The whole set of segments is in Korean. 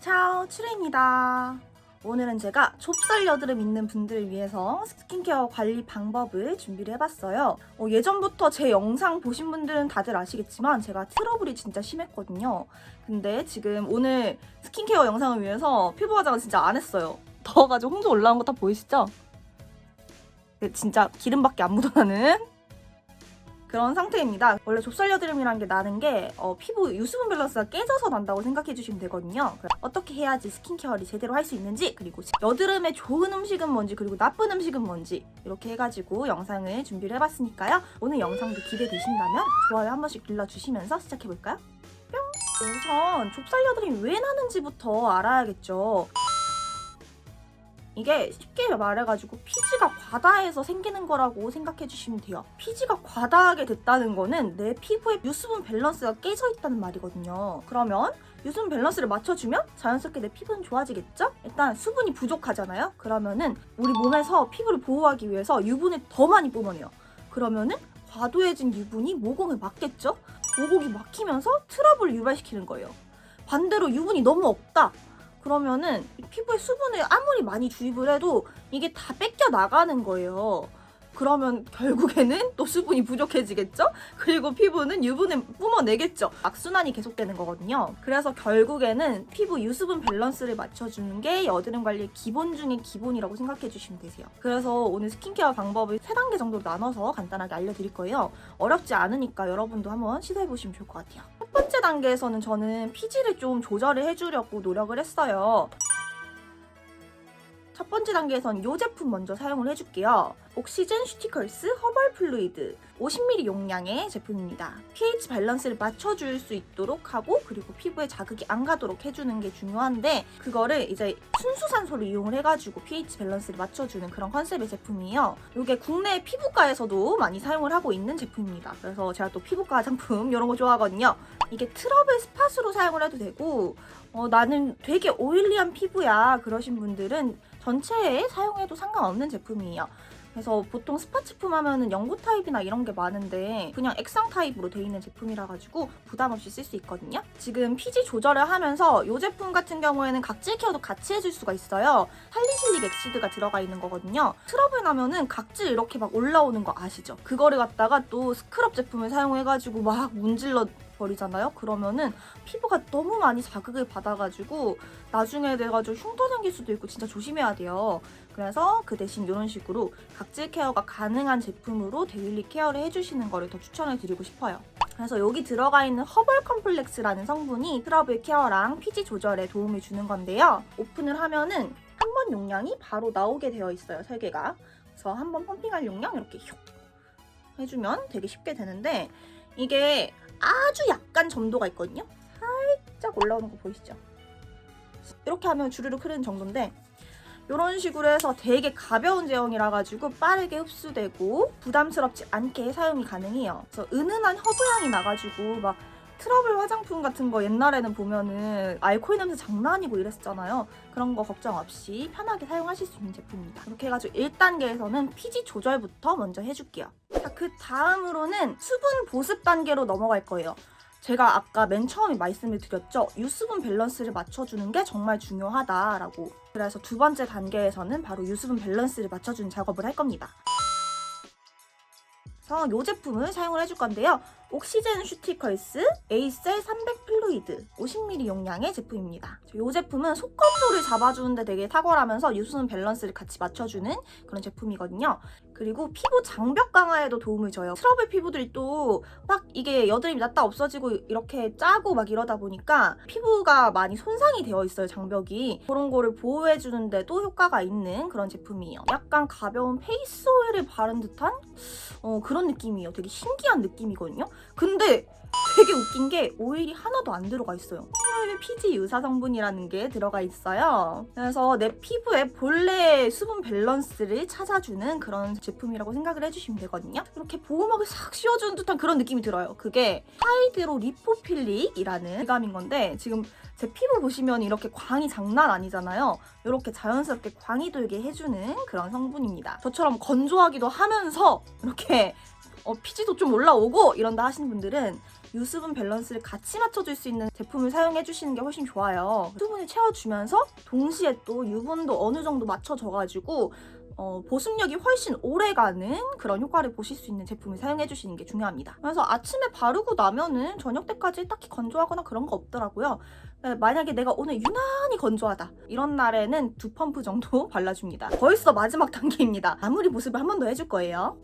차오 추리입니다. 오늘은 제가 좁쌀 여드름 있는 분들을 위해서 스킨케어 관리 방법을 준비를 해봤어요. 예전부터 제 영상 보신 분들은 다들 아시겠지만 제가 트러블이 진짜 심했거든요. 근데 지금 오늘 스킨케어 영상을 위해서 피부 화장을 진짜 안 했어요. 더워가지고 홍조 올라온 거 다 보이시죠? 진짜 기름밖에 안 묻어나는 그런 상태입니다. 원래 좁쌀 여드름이라는 게 나는 게 피부 유수분 밸런스가 깨져서 난다고 생각해 주시면 되거든요. 어떻게 해야지 스킨케어를 제대로 할 수 있는지, 그리고 여드름에 좋은 음식은 뭔지, 그리고 나쁜 음식은 뭔지 이렇게 해가지고 영상을 준비를 해봤으니까요. 오늘 영상도 기대되신다면 좋아요 한 번씩 눌러주시면서 시작해볼까요? 뿅! 우선 좁쌀 여드름이 왜 나는지부터 알아야겠죠. 이게 쉽게 말해가지고 피지가 과다해서 생기는 거라고 생각해 주시면 돼요. 피지가 과다하게 됐다는 거는 내 피부의 유수분 밸런스가 깨져 있다는 말이거든요. 그러면 유수분 밸런스를 맞춰주면 자연스럽게 내 피부는 좋아지겠죠? 일단 수분이 부족하잖아요. 그러면은 우리 몸에서 피부를 보호하기 위해서 유분을 더 많이 뿜어내요. 그러면은 과도해진 유분이 모공을 막겠죠? 모공이 막히면서 트러블을 유발시키는 거예요. 반대로 유분이 너무 없다. 그러면은 피부에 수분을 아무리 많이 주입을 해도 이게 다 뺏겨 나가는 거예요. 그러면 결국에는 또 수분이 부족해지겠죠? 그리고 피부는 유분을 뿜어내겠죠. 악순환이 계속되는 거거든요. 그래서 결국에는 피부 유수분 밸런스를 맞춰주는 게 여드름 관리의 기본 중에 기본이라고 생각해 주시면 되세요. 그래서 오늘 스킨케어 방법을 3단계 정도로 나눠서 간단하게 알려드릴 거예요. 어렵지 않으니까 여러분도 한번 시도해보시면 좋을 것 같아요. 첫 번째 단계에서는 저는 피지를 좀 조절을 해주려고 노력을 했어요. 첫 번째 단계에선 이 제품 먼저 사용을 해줄게요. 옥시즌 슈티컬스 허벌 플루이드 50ml 용량의 제품입니다. pH 밸런스를 맞춰줄 수 있도록 하고, 그리고 피부에 자극이 안 가도록 해주는 게 중요한데, 그거를 이제 순수산소를 이용을 해가지고 pH 밸런스를 맞춰주는 그런 컨셉의 제품이에요. 이게 국내 피부과에서도 많이 사용을 하고 있는 제품입니다. 그래서 제가 또 피부과 화장품 이런 거 좋아하거든요. 이게 트러블 스팟으로 사용을 해도 되고, 나는 되게 오일리한 피부야 그러신 분들은 전체에 사용해도 상관없는 제품이에요. 그래서 보통 스팟 제품 하면은 연고 타입이나 이런 게 많은데 그냥 액상 타입으로 돼 있는 제품이라 가지고 부담 없이 쓸 수 있거든요. 지금 피지 조절을 하면서 이 제품 같은 경우에는 각질 케어도 같이 해줄 수가 있어요. 살리실릭 엑시드가 들어가 있는 거거든요. 트러블 나면은 각질 이렇게 막 올라오는 거 아시죠? 그거를 갖다가 또 스크럽 제품을 사용해가지고 막 문질러 버리잖아요. 그러면은 피부가 너무 많이 자극을 받아가지고 나중에 돼가지고 흉터 생길 수도 있고 진짜 조심해야 돼요. 그래서 그 대신 이런 식으로 각질 케어가 가능한 제품으로 데일리 케어를 해주시는 거를 더 추천을 드리고 싶어요. 그래서 여기 들어가 있는 허벌 컴플렉스라는 성분이 트러블 케어랑 피지 조절에 도움을 주는 건데요. 오픈을 하면은 한 번 용량이 바로 나오게 되어 있어요. 3개가. 그래서 한 번 펌핑할 용량 이렇게 슉 해주면 되게 쉽게 되는데, 이게 아주 약간 점도가 있거든요. 살짝 올라오는 거 보이시죠? 이렇게 하면 주르륵 흐르는 정도인데, 이런 식으로 해서 되게 가벼운 제형이라 가지고 빠르게 흡수되고 부담스럽지 않게 사용이 가능해요. 그래서 은은한 허브향이 나가지고 막 트러블 화장품 같은 거 옛날에는 보면은 알코올 냄새 장난 아니고 이랬었잖아요. 그런 거 걱정 없이 편하게 사용하실 수 있는 제품입니다. 이렇게 해가지고 1단계에서는 피지 조절부터 먼저 해줄게요. 자, 그 다음으로는 수분 보습 단계로 넘어갈 거예요. 제가 아까 맨 처음에 말씀을 드렸죠. 유수분 밸런스를 맞춰주는 게 정말 중요하다라고. 그래서 두 번째 단계에서는 바로 유수분 밸런스를 맞춰주는 작업을 할 겁니다. 그래서 이 제품을 사용을 해줄 건데요. 옥시즌 슈티컬스 에이셀 300 플루이드 50ml 용량의 제품입니다. 이 제품은 속 건조를 잡아주는데 되게 탁월하면서 유수분 밸런스를 같이 맞춰주는 그런 제품이거든요. 그리고 피부 장벽 강화에도 도움을 줘요. 트러블 피부들이 또 막 이게 여드름이 났다 없어지고 이렇게 짜고 막 이러다 보니까 피부가 많이 손상이 되어 있어요, 장벽이. 그런 거를 보호해주는데도 효과가 있는 그런 제품이에요. 약간 가벼운 페이스 오일을 바른 듯한 그런 느낌이에요. 되게 신기한 느낌이거든요. 근데 되게 웃긴 게 오일이 하나도 안 들어가 있어요. 흰오일 피지 유사 성분이라는 게 들어가 있어요. 그래서 내 피부의 본래의 수분 밸런스를 찾아주는 그런 제품이라고 생각을 해주시면 되거든요. 이렇게 보호막을 싹 씌워주는 듯한 그런 느낌이 들어요. 그게 하이드로 리포필릭이라는 질감인 건데, 지금 제 피부 보시면 이렇게 광이 장난 아니잖아요. 이렇게 자연스럽게 광이 돌게 해주는 그런 성분입니다. 저처럼 건조하기도 하면서 이렇게 피지도 좀 올라오고 이런다 하시는 분들은 유수분 밸런스를 같이 맞춰줄 수 있는 제품을 사용해주시는 게 훨씬 좋아요. 수분을 채워주면서 동시에 또 유분도 어느 정도 맞춰져가지고 보습력이 훨씬 오래가는 그런 효과를 보실 수 있는 제품을 사용해주시는 게 중요합니다. 그래서 아침에 바르고 나면은 저녁 때까지 딱히 건조하거나 그런 거 없더라고요. 만약에 내가 오늘 유난히 건조하다 이런 날에는 2펌프 정도 발라줍니다. 벌써 마지막 단계입니다. 마무리 보습을 한 번 더 해줄 거예요.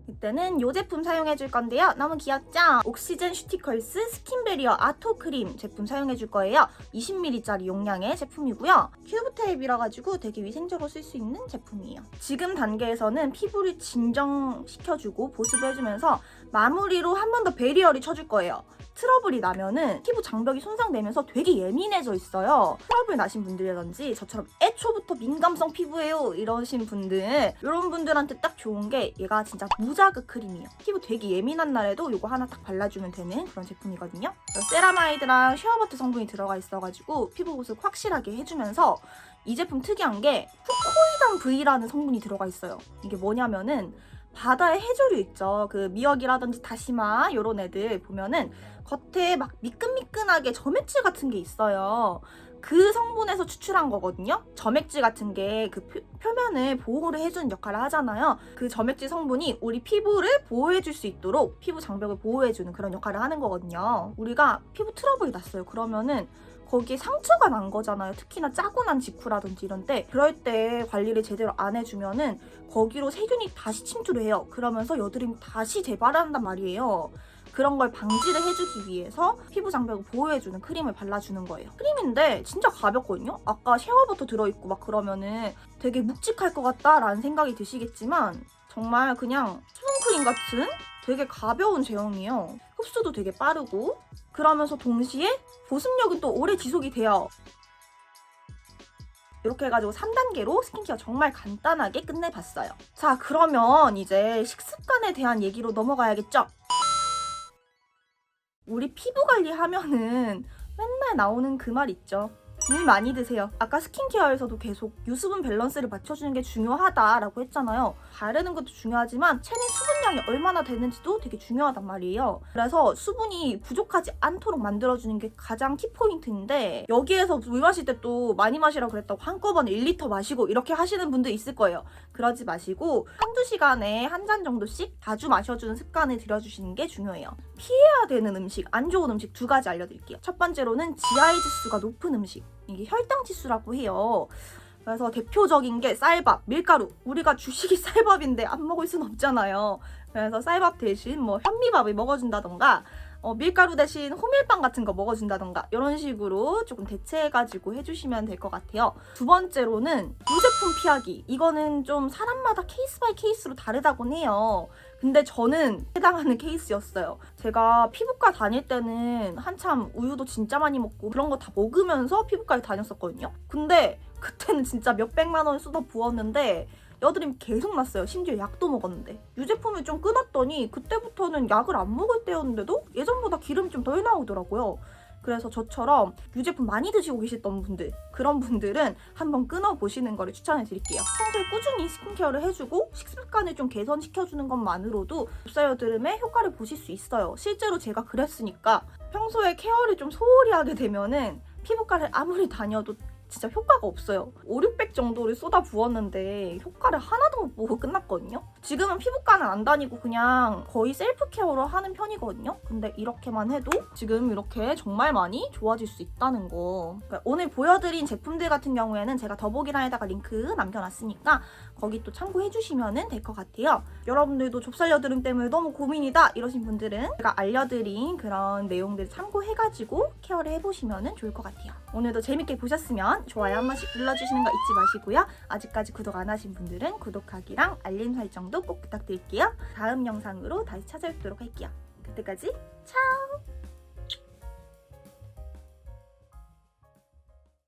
이때는 이 제품 사용해줄 건데요. 너무 귀엽죠? 옥시즌 슈티컬스 스킨베리어 아토 크림 제품 사용해줄 거예요. 20ml짜리 용량의 제품이고요. 큐브 타입이라 가지고 되게 위생적으로 쓸 수 있는 제품이에요. 지금 단계에서는 피부를 진정시켜주고 보습을 해주면서 마무리로 한 번 더 베리어를 쳐줄 거예요. 트러블이 나면은 피부 장벽이 손상되면서 되게 예민해져 있어요. 트러블 나신 분들이라든지 저처럼 애초부터 민감성 피부예요 이러신 분들, 이런 분들한테 딱 좋은 게 얘가 진짜 무자극 크림이에요. 피부 되게 예민한 날에도 이거 하나 딱 발라주면 되는 그런 제품이거든요. 세라마이드랑 쉐어버터 성분이 들어가 있어가지고 피부 보습 확실하게 해주면서 이 제품 특이한 게 후코이단 V라는 성분이 들어가 있어요. 이게 뭐냐면은 바다의 해조류 있죠. 그 미역이라든지 다시마 이런 애들 보면은 겉에 막 미끈미끈하게 점액질 같은 게 있어요. 그 성분에서 추출한 거거든요. 점액질 같은 게 그 표면을 보호를 해주는 역할을 하잖아요. 그 점액질 성분이 우리 피부를 보호해줄 수 있도록 피부 장벽을 보호해주는 그런 역할을 하는 거거든요. 우리가 피부 트러블이 났어요. 그러면은 거기에 상처가 난 거잖아요. 특히나 짜고 난 직후라든지 이런 때, 그럴 때 관리를 제대로 안 해주면은 거기로 세균이 다시 침투를 해요. 그러면서 여드름이 다시 재발한단 말이에요. 그런 걸 방지를 해주기 위해서 피부 장벽을 보호해주는 크림을 발라주는 거예요. 크림인데 진짜 가볍거든요? 아까 쉐어버터 들어있고 막 그러면은 되게 묵직할 것 같다라는 생각이 드시겠지만 정말 그냥 수분크림 같은 되게 가벼운 제형이에요. 흡수도 되게 빠르고 그러면서 동시에 보습력은 또 오래 지속이 돼요. 이렇게 해가지고 3단계로 스킨케어 정말 간단하게 끝내봤어요. 자, 그러면 이제 식습관에 대한 얘기로 넘어가야겠죠? 우리 피부 관리하면은 맨날 나오는 그 말 있죠. 물 많이 드세요. 아까 스킨케어에서도 계속 유수분 밸런스를 맞춰주는 게 중요하다라고 했잖아요. 바르는 것도 중요하지만 체내 수분량이 얼마나 되는지도 되게 중요하단 말이에요. 그래서 수분이 부족하지 않도록 만들어주는 게 가장 키포인트인데, 여기에서 물 마실 때 또 많이 마시라고 그랬다고 한꺼번에 1리터 마시고 이렇게 하시는 분들 있을 거예요. 그러지 마시고 한두 시간에 한 잔 정도씩 자주 마셔주는 습관을 들여주시는 게 중요해요. 피해야 되는 음식, 안 좋은 음식 2가지 알려드릴게요. 첫 번째로는 GI 지수가 높은 음식, 이게 혈당 지수라고 해요. 그래서 대표적인 게 쌀밥, 밀가루. 우리가 주식이 쌀밥인데 안 먹을 순 없잖아요. 그래서 쌀밥 대신 뭐 현미밥을 먹어준다던가 밀가루 대신 호밀빵 같은 거 먹어준다던가 이런 식으로 조금 대체해가지고 해주시면 될 것 같아요. 두 번째로는 유제품 피하기. 이거는 좀 사람마다 케이스 바이 케이스로 다르다곤 해요. 근데 저는 해당하는 케이스였어요. 제가 피부과 다닐 때는 한참 우유도 진짜 많이 먹고 그런 거 다 먹으면서 피부과에 다녔었거든요. 근데 그때는 진짜 몇백만 원 쏟아 부었는데 여드름이 계속 났어요. 심지어 약도 먹었는데. 유제품을 좀 끊었더니 그때부터는 약을 안 먹을 때였는데도 예전보다 기름이 좀 덜 나오더라고요. 그래서 저처럼 유제품 많이 드시고 계셨던 분들, 그런 분들은 한번 끊어보시는 거를 추천해 드릴게요. 평소에 꾸준히 스킨케어를 해주고 식습관을 좀 개선시켜주는 것만으로도 좁쌀 여드름에 효과를 보실 수 있어요. 실제로 제가 그랬으니까 평소에 케어를 좀 소홀히 하게 되면은 피부과를 아무리 다녀도 진짜 효과가 없어요. 500~600 정도를 쏟아 부었는데 효과를 하나도 못 보고 끝났거든요. 지금은 피부과는 안 다니고 그냥 거의 셀프 케어로 하는 편이거든요. 근데 이렇게만 해도 지금 이렇게 정말 많이 좋아질 수 있다는 거. 그러니까 오늘 보여드린 제품들 같은 경우에는 제가 더보기란에다가 링크 남겨놨으니까 거기 또 참고해주시면 될 것 같아요. 여러분들도 좁쌀 여드름 때문에 너무 고민이다 이러신 분들은 제가 알려드린 그런 내용들 참고해가지고 케어를 해보시면 좋을 것 같아요. 오늘도 재밌게 보셨으면 좋아요 한 번씩 눌러주시는 거 잊지 마시고요. 아직까지 구독 안 하신 분들은 구독하기랑 알림 설정도 꼭 부탁드릴게요. 다음 영상으로 다시 찾아뵙도록 할게요. 그때까지 차오!